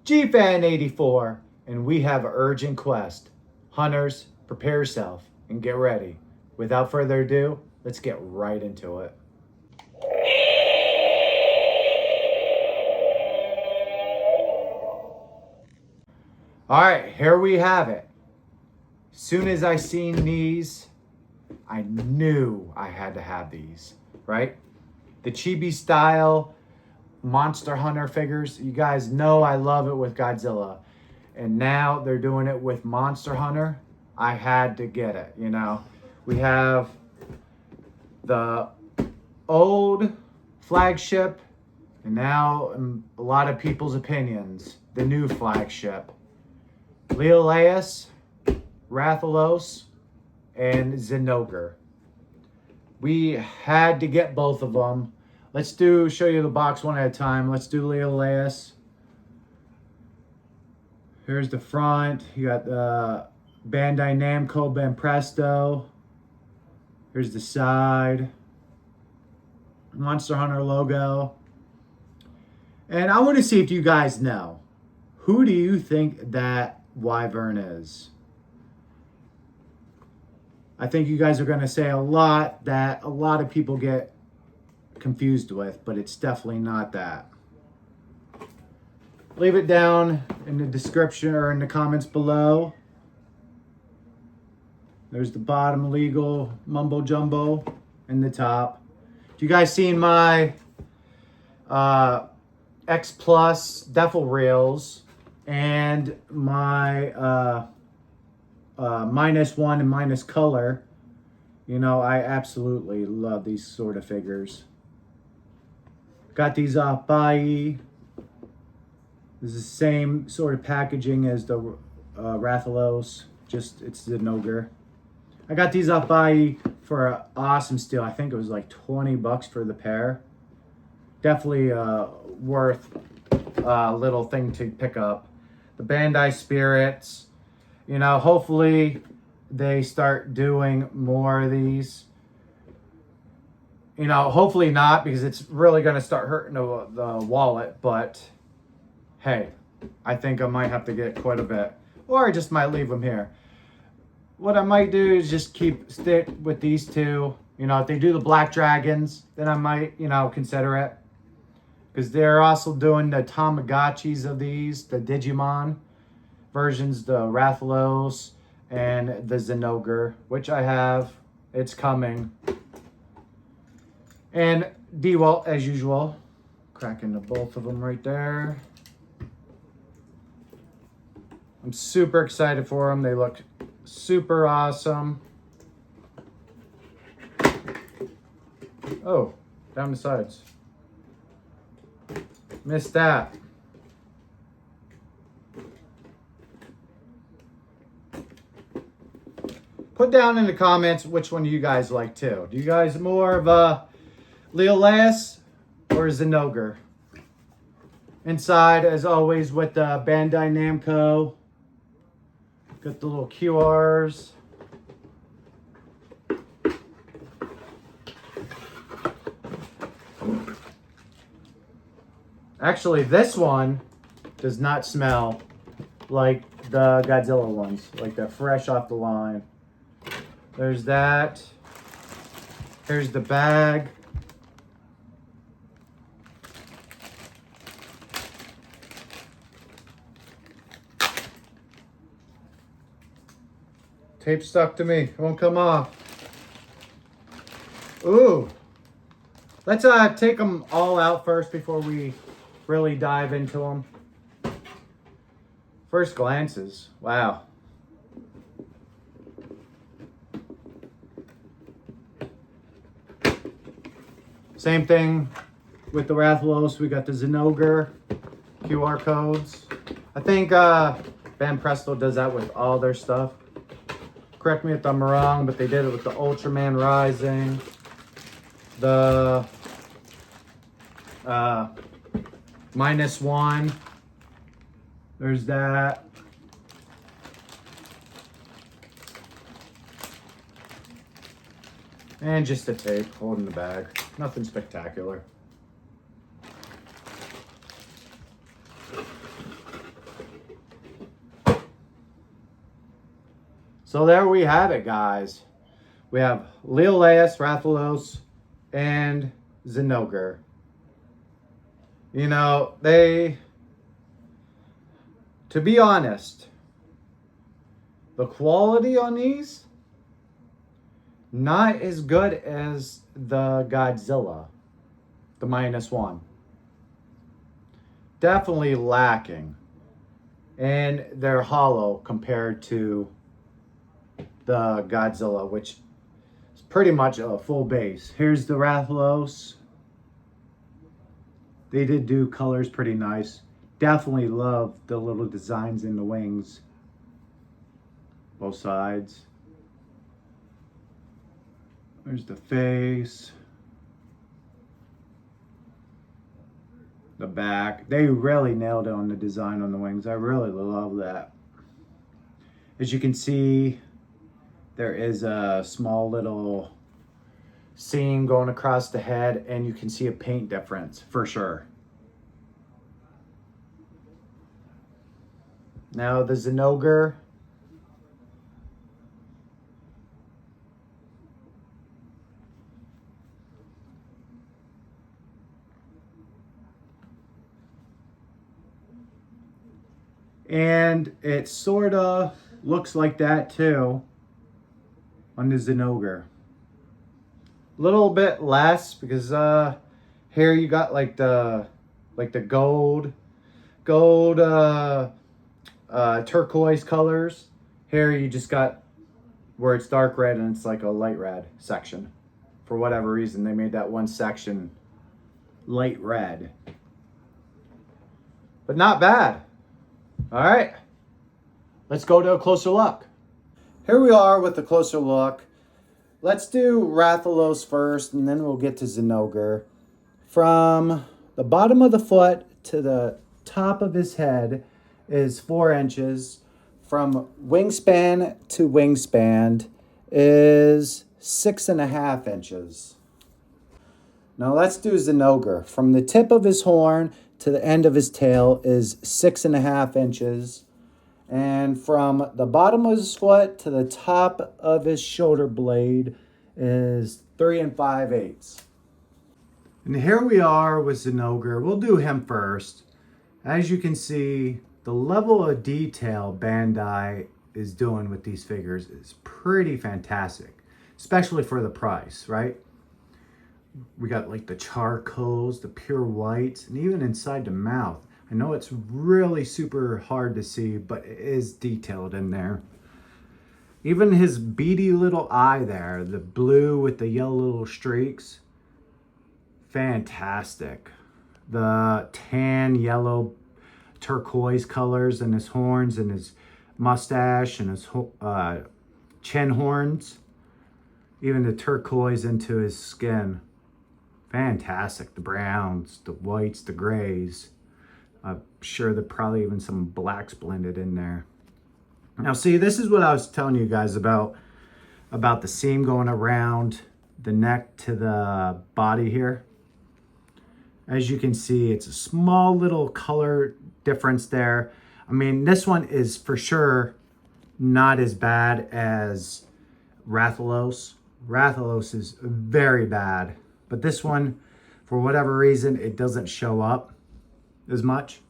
Gfan 84, and we have an urgent quest. Hunters, prepare yourself and get ready. Without further ado, let's get right into it. All right, here we have it. Soon as I seen these, I knew I had to have these, right? The chibi style Monster Hunter figures. You guys know I love it with Godzilla. And now they're doing it with Monster Hunter. I had to get it, you know. We have the old flagship, and now, in a lot of people's opinions, the new flagship. Leolaus, Rathalos, and Zinogre. We had to get both of them. Let's show you the box one at a time. Let's do Leolaus. Here's the front. You got the Bandai Namco Banpresto. Here's the side. Monster Hunter logo. And I want to see if you guys know. Who do you think that wyvern is? I think you guys are going to say a lot that a lot of people get confused with, but it's definitely not that. Leave it down in the description or in the comments below. There's the bottom legal mumbo jumbo and the top. You guys seen my X Plus Devil Reels and my -1 and minus color? You know, I absolutely love these sort of figures. Got these off Bandai. This is the same sort of packaging as the Rathalos, just it's the Zenogre. I got these off Bandai for an awesome steal. I think it was like 20 bucks for the pair. Definitely worth a little thing to pick up. The Bandai Spirits, you know, hopefully they start doing more of these. You know, hopefully not, because it's really going to start hurting the wallet. But hey, I think I might have to get quite a bit. Or I just might leave them here. What I might do is just stick with these two. You know, if they do the Black Dragons, then I might, you know, consider it. Because they're also doing the Tamagotchis of these, the Digimon versions, the Rathalos and the Zenogre, which I have. It's coming. And D-Walt, as usual, cracking the both of them right there. I'm super excited for them. They look super awesome. Oh, down the sides. Missed that. Put down in the comments which one you guys like too. Do you guys more of a Leolaus or Zenogre? Inside, as always, with the Bandai Namco. Got the little QRs. Actually, this one does not smell like the Godzilla ones. Like they're fresh off the line. There's that. Here's the bag. Tape stuck to me. It won't come off. Ooh. Let's take them all out first before we really dive into them. First glances. Wow. Same thing with the Rathalos. We got the Zenogre QR codes. I think Banpresto does that with all their stuff. Correct me if I'm wrong, but they did it with the Ultraman Rising, the -1. There's that. And just a tape holding the bag. Nothing spectacular. So there we have it, guys. We have Leolaus, Rathalos, and Zinogre. You know, to be honest, the quality on these, not as good as the Godzilla, the -1. Definitely lacking. And they're hollow compared to the Godzilla, which is pretty much a full base. Here's the Rathalos. They did do colors pretty nice. Definitely love the little designs in the wings. Both sides. There's the face. The back. They really nailed it on the design on the wings. I really love that. As you can see, there is a small little seam going across the head, and you can see a paint difference for sure. Now the Zenogre. And it sort of looks like that too on the Zenogre. A little bit less because here you got like the gold turquoise colors. Here you just got where it's dark red and it's like a light red section. For whatever reason, they made that one section light red. But not bad. All right, let's go to a closer look. Here we are with a closer look. Let's do Rathalos first, and then we'll get to Zenogre. From the bottom of the foot to the top of his head is 4 inches. From wingspan to wingspan is 6.5 inches. Now let's do Zenogre. From the tip of his horn to the end of his tail is 6.5 inches. And from the bottom of his foot to the top of his shoulder blade is 3 5/8. And here we are with Zenogre. We'll do him first. As you can see, the level of detail Bandai is doing with these figures is pretty fantastic, especially for the price, right? We got like the charcoals, the pure whites, and even inside the mouth. I know it's really super hard to see, but it is detailed in there. Even his beady little eye there, the blue with the yellow little streaks, fantastic. The tan, yellow, turquoise colors in his horns and his mustache and his chin horns. Even the turquoise into his skin. Fantastic. The browns, the whites, the grays. I'm sure there probably even some blacks blended in there. Now see, this is what I was telling you guys about the seam going around the neck to the body here. As you can see, it's a small little color difference there. I mean, this one is for sure not as bad as Rathalos. Rathalos is very bad. But this one, for whatever reason, it doesn't show up as much.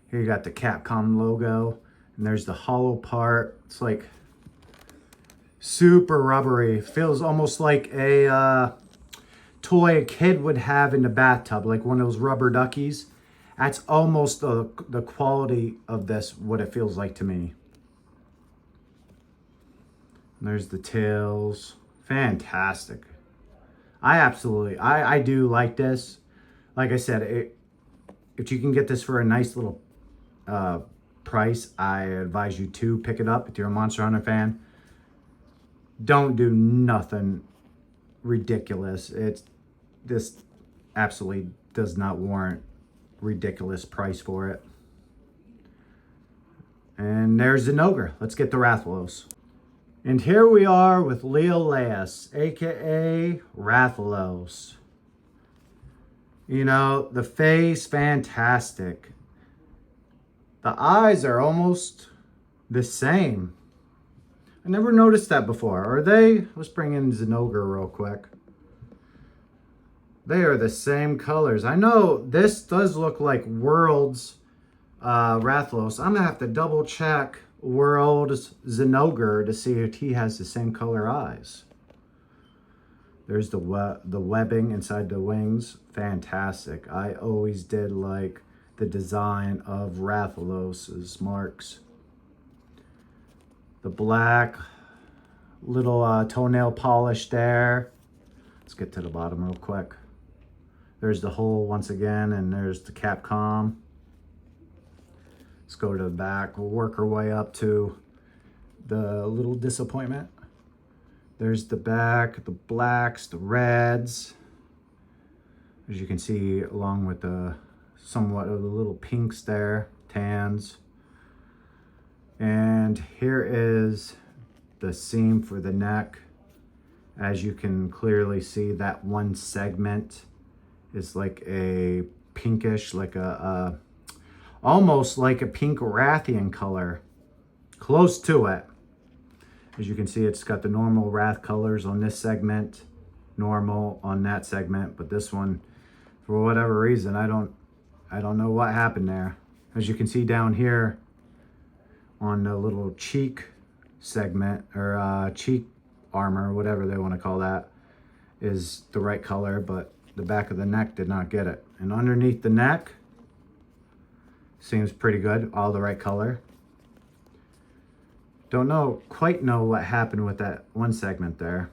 Here you got the Capcom logo, and there's the hollow part. It's like super rubbery. Feels almost like a toy a kid would have in the bathtub, like one of those rubber duckies. That's almost the quality of this, what it feels like to me. And there's the tails. Fantastic. I do like this. Like I said, if you can get this for a nice little price, I advise you to pick it up if you're a Monster Hunter fan. Don't do nothing ridiculous. This absolutely does not warrant ridiculous price for it. And there's Zinogre. Let's get the Rathalos. And here we are with Leolaus, aka Rathalos. You know, the face, fantastic. The eyes are almost the same. I never noticed that before. Are they? Let's bring in Zinogre real quick. They are the same colors. I know this does look like World's Rathalos. I'm going to have to double check World's Zenogre to see if he has the same color eyes. There's the webbing inside the wings. Fantastic. I always did like the design of Rathalos's marks. The black little toenail polish there. Let's get to the bottom real quick. There's the hole once again, and there's the Capcom. Let's go to the back. We'll work our way up to the little disappointment. There's the back, the blacks, the reds. As you can see, along with the somewhat of the little pinks there, tans. And here is the seam for the neck. As you can clearly see, that one segment is like a pinkish, like a almost like a pink Rathian color, close to it. As you can see, it's got the normal Wrath colors on this segment, normal on that segment, but this one, for whatever reason, I don't know what happened there. As you can see down here on the little cheek segment, or cheek armor, whatever they want to call that, is the right color, but the back of the neck did not get it. And underneath the neck, seems pretty good, all the right color. Don't quite know what happened with that one segment there.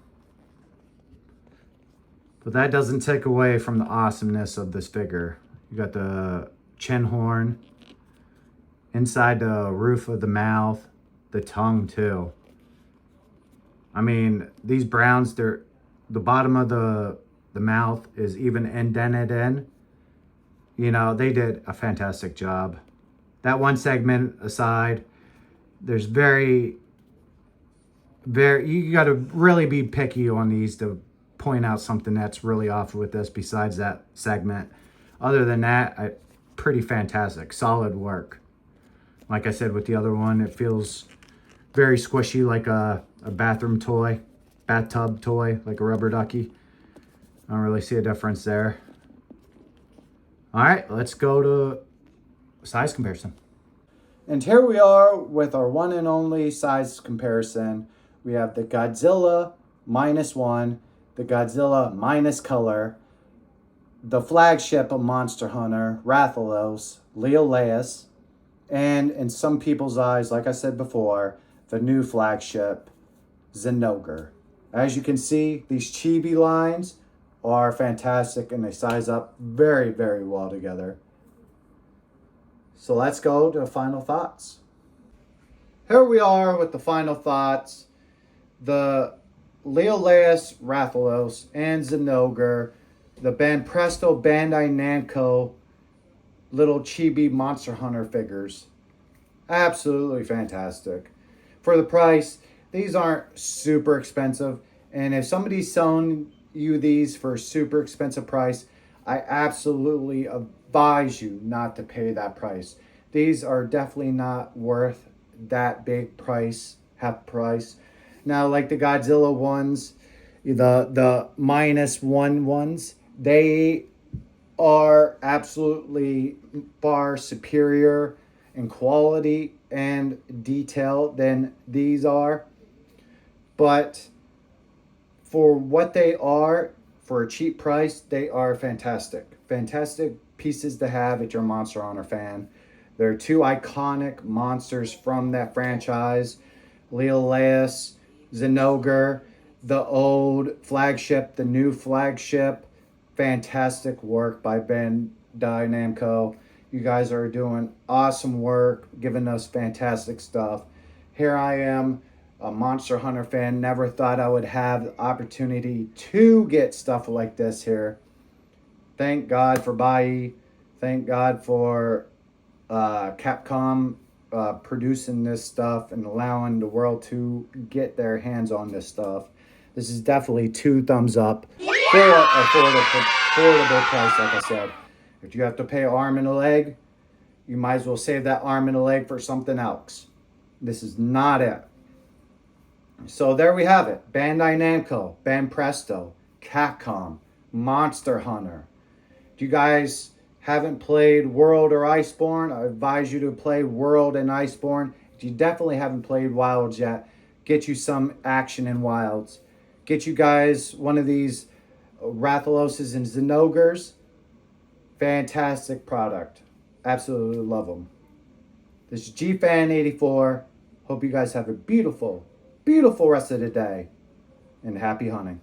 But that doesn't take away from the awesomeness of this figure. You got the chin horn, inside the roof of the mouth, the tongue too. I mean, these browns, the bottom of the mouth is even indented in. You know, they did a fantastic job. That one segment aside, there's you got to really be picky on these to point out something that's really off with this besides that segment. Other than that, pretty fantastic, solid work. Like I said with the other one, it feels very squishy, like a bathroom toy, bathtub toy, like a rubber ducky. I don't really see a difference there. All right, let's go to size comparison. And here we are with our one and only size comparison. We have the Godzilla -1, the Godzilla minus color, the flagship of Monster Hunter, Rathalos, Leoleus, and in some people's eyes, like I said before, the new flagship, Zenogre. As you can see, these chibi lines are fantastic and they size up very, very well together. So let's go to final thoughts. Here we are with the final thoughts. The Leoleus, Rathalos, and Zenogre, the Banpresto Bandai Namco little chibi Monster Hunter figures. Absolutely fantastic. For the price, these aren't super expensive. And if somebody's selling you these for a super expensive price, I absolutely advise you not to pay that price. These are definitely not worth that big price, half price. Now, like the Godzilla ones, the -1 ones, they are absolutely far superior in quality and detail than these are. But for what they are, for a cheap price, they are fantastic. Fantastic pieces to have if you're a Monster Hunter fan. They're two iconic monsters from that franchise. Leoleus, Zenogre, the old flagship, the new flagship. Fantastic work by Bandai Namco. You guys are doing awesome work, giving us fantastic stuff. Here I am, a Monster Hunter fan. Never thought I would have the opportunity to get stuff like this here. Thank God for Bai. Thank God for Capcom producing this stuff and allowing the world to get their hands on this stuff. This is definitely 2 thumbs up for affordable price, like I said. If you have to pay an arm and a leg, you might as well save that arm and a leg for something else. This is not it. So there we have it. Bandai Namco, Banpresto, Capcom, Monster Hunter. If you guys haven't played World or Iceborne, I advise you to play World and Iceborne. If you definitely haven't played Wilds yet, get you some action in Wilds. Get you guys one of these Rathaloses and Zenogres. Fantastic product. Absolutely love them. This is Gfan 84. Hope you guys have a beautiful, beautiful rest of the day. And happy hunting.